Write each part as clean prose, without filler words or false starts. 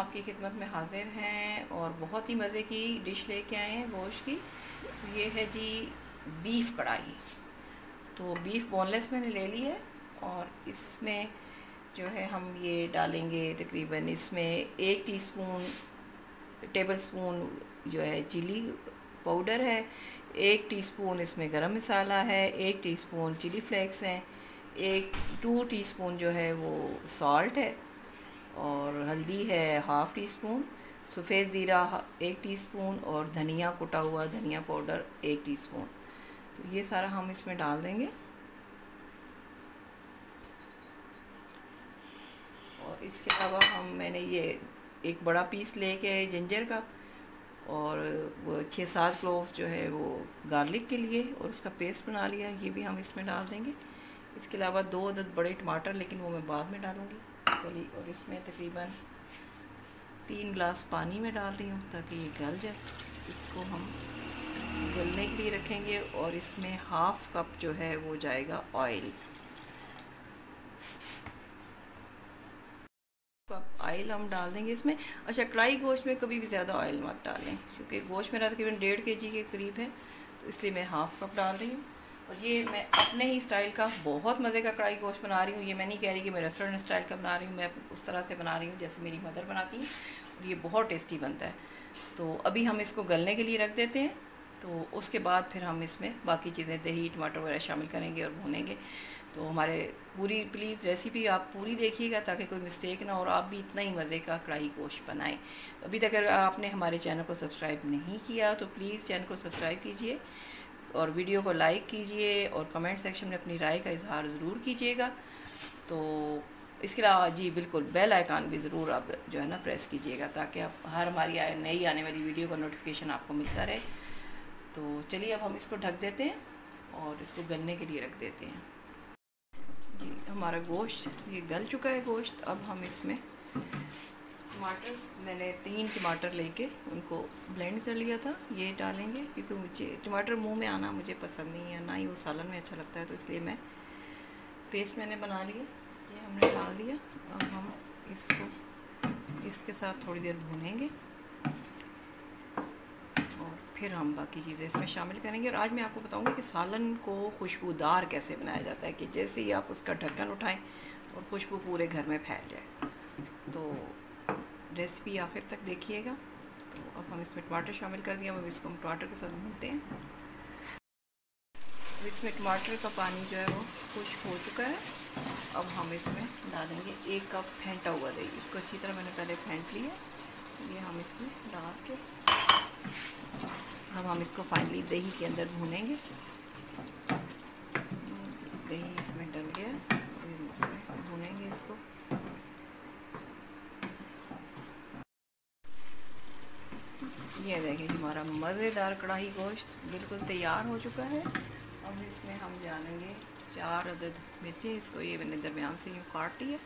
आपकी खिदमत में हाजिर हैं और बहुत ही मज़े की डिश लेके आए हैं गोश्त की। तो ये है जी बीफ कढ़ाई। तो बीफ बोनलेस मैंने ले ली है और इसमें जो है हम ये डालेंगे तकरीबन इसमें 1 टेबल स्पून जो है चिली पाउडर है, 1 टीस्पून इसमें गरम मसाला है, 1 टीस्पून चिली फ्लेक्स हैं, 2 टीस्पून जो है वो सॉल्ट है और हल्दी है 1/2 टीस्पून, सफ़ेद ज़ीरा 1 टीस्पून और धनिया कुटा हुआ धनिया पाउडर 1 टीस्पून। तो ये सारा हम इसमें डाल देंगे और इसके अलावा मैंने ये एक बड़ा पीस लेके जिंजर का और वो 6-7 क्लोव्स जो है वो गार्लिक के लिए और उसका पेस्ट बना लिया, ये भी हम इसमें डाल देंगे। इसके अलावा 2 अदद बड़े टमाटर, लेकिन वो मैं बाद में डालूँगी कली, और इसमें तकरीबन 3 गिलास पानी में डाल रही हूँ ताकि ये गल जाए। इसको हम गलने के लिए रखेंगे और इसमें 1/2 कप जो है वो जाएगा ऑयल। ऑयल हम डाल देंगे इसमें। अच्छा, कढ़ाई गोश्त में कभी भी ज़्यादा ऑयल मत डालें क्योंकि गोश्त मेरा तकरीबन 1.5 kg के करीब है, तो इसलिए मैं 1/2 कप डाल रही हूँ। और ये मैं अपने ही स्टाइल का बहुत मज़े का कढ़ाई गोश्त बना रही हूँ। ये मैं नहीं कह रही कि मैं रेस्टोरेंट स्टाइल का बना रही हूँ, मैं उस तरह से बना रही हूँ जैसे मेरी मदर बनाती हैं और ये बहुत टेस्टी बनता है। तो अभी हम इसको गलने के लिए रख देते हैं, तो उसके बाद फिर हम इसमें बाकी चीज़ें दही टमाटर वगैरह शामिल करेंगे और भूनेंगे। तो हमारे पूरी प्लीज़ रेसिपी आप पूरी देखिएगा ताकि कोई मिस्टेक ना हो और आप भी इतना ही मज़े का कढ़ाई गोश्त बनाएं। अभी तक अगर आपने हमारे चैनल को सब्सक्राइब नहीं किया तो प्लीज़ चैनल को सब्सक्राइब कीजिए और वीडियो को लाइक कीजिए और कमेंट सेक्शन में अपनी राय का इजहार ज़रूर कीजिएगा। तो इसके अलावा जी बिल्कुल बेल आइकन भी ज़रूर आप जो है ना प्रेस कीजिएगा ताकि आप हर हमारी नई आने वाली वीडियो का नोटिफिकेशन आपको मिलता रहे। तो चलिए अब हम इसको ढक देते हैं और इसको गलने के लिए रख देते हैं। जी हमारा गोश्त ये गल चुका है गोश्त। अब हम इसमें टमाटर, मैंने 3 टमाटर लेके उनको ब्लेंड कर लिया था, ये डालेंगे क्योंकि मुझे टमाटर मुंह में आना मुझे पसंद नहीं है, ना ही वो सालन में अच्छा लगता है, तो इसलिए मैं पेस्ट मैंने बना लिया, ये हमने डाल दिया। अब हम इसको इसके साथ थोड़ी देर भूनेंगे और फिर हम बाकी चीज़ें इसमें शामिल करेंगे। और आज मैं आपको बताऊंगी कि सालन को खुशबूदार कैसे बनाया जाता है, कि जैसे ही आप उसका ढक्कन उठाएं और खुशबू पूरे घर में फैल जाए। तो रेसिपी आखिर तक देखिएगा। तो अब हम इसमें टमाटर शामिल कर दिया, अब इसको हम टमाटर के साथ भूनते हैं। अब इसमें टमाटर का पानी जो है वो खुश्क हो चुका है। अब हम इसमें डालेंगे 1 कप फेंटा हुआ दही। इसको अच्छी तरह मैंने पहले फेंट लिया, ये हम इसमें डाल के अब हम इसको फाइनली दही के अंदर भूनेंगे। दही इसमें डल गया, इसमें भूनेंगे इसको। ये देखिए हमारा मज़ेदार कढ़ाई गोश्त बिल्कुल तैयार हो चुका है। अब इसमें हम डालेंगे 4 अदद मिर्चें। इसको ये मैंने दरमियान से यूँ काट लिया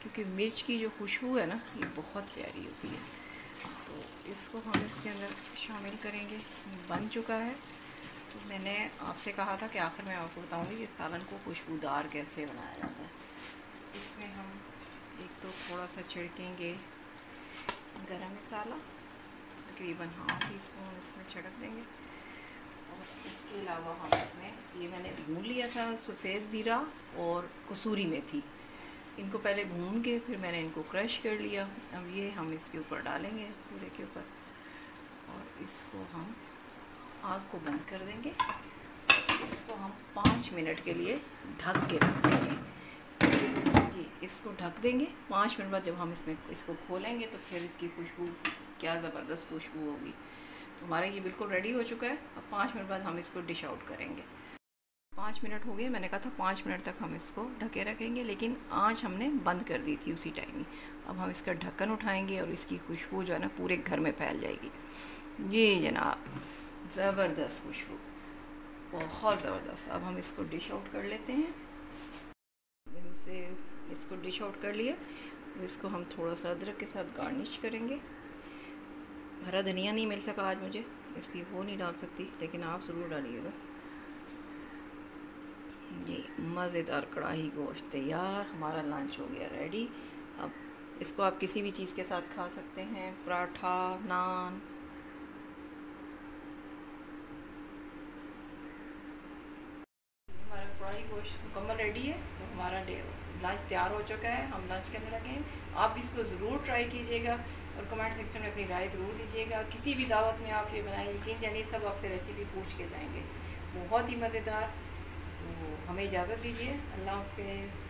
क्योंकि मिर्च की जो खुशबू है ना ये बहुत प्यारी होती है। तो इसको हम इसके अंदर शामिल करेंगे। बन चुका है। तो मैंने आपसे कहा था कि आखिर में आपको बताऊंगी कि सालन को खुशबूदार कैसे बनाया जाता है। इसमें हम एक तो थोड़ा सा छिड़केंगे गरम मसाला, तकरीबन 1/2 टीस्पून इसमें छिड़क देंगे। और इसके अलावा हम इसमें ये मैंने भून लिया था सफ़ेद ज़ीरा और कसूरी मेथी, इनको पहले भून के फिर मैंने इनको क्रश कर लिया। अब ये हम इसके ऊपर डालेंगे पूरे के ऊपर और इसको हम आग को बंद कर देंगे। इसको हम 5 मिनट के लिए ढक के रख देंगे। जी इसको ढक देंगे। 5 मिनट बाद जब हम इसको खोलेंगे तो फिर इसकी खुशबू क्या ज़बरदस्त खुशबू होगी। तो हमारा ये बिल्कुल रेडी हो चुका है। अब 5 मिनट बाद हम इसको डिश आउट करेंगे। 5 मिनट हो गए, मैंने कहा था 5 मिनट तक हम इसको ढके रखेंगे, लेकिन आँच हमने बंद कर दी थी उसी टाइम ही। अब हम इसका ढक्कन उठाएंगे और इसकी खुशबू जो है ना पूरे घर में फैल जाएगी। जी जनाब, ज़बरदस्त खुशबू, बहुत ज़बरदस्त। अब हम इसको डिश आउट कर लेते हैं। इनसे इसको डिश आउट कर लिया। इसको हम थोड़ा सा अदरक के साथ गार्निश करेंगे। हरा धनिया नहीं मिल सका आज मुझे, इसलिए वो नहीं डाल सकती, लेकिन आप ज़रूर डालिएगा। जी मज़ेदार कढ़ाई गोश्त तैयार, हमारा लंच हो गया रेडी। अब इसको आप किसी भी चीज़ के साथ खा सकते हैं, पराठा, नान। हमारा कढ़ाई गोश्त मुकम्मल रेडी है, तो हमारा लंच तैयार हो चुका है। हम लंच करने लगे हैं। आप इसको ज़रूर ट्राई कीजिएगा और कमेंट सेक्शन में अपनी राय ज़रूर दीजिएगा। किसी भी दावत में आप ये बनाएं, यकीन जानिए सब आपसे रेसिपी पूछ के जाएंगे। बहुत ही मज़ेदार। तो हमें इजाज़त दीजिए। अल्लाह हाफ़िज़।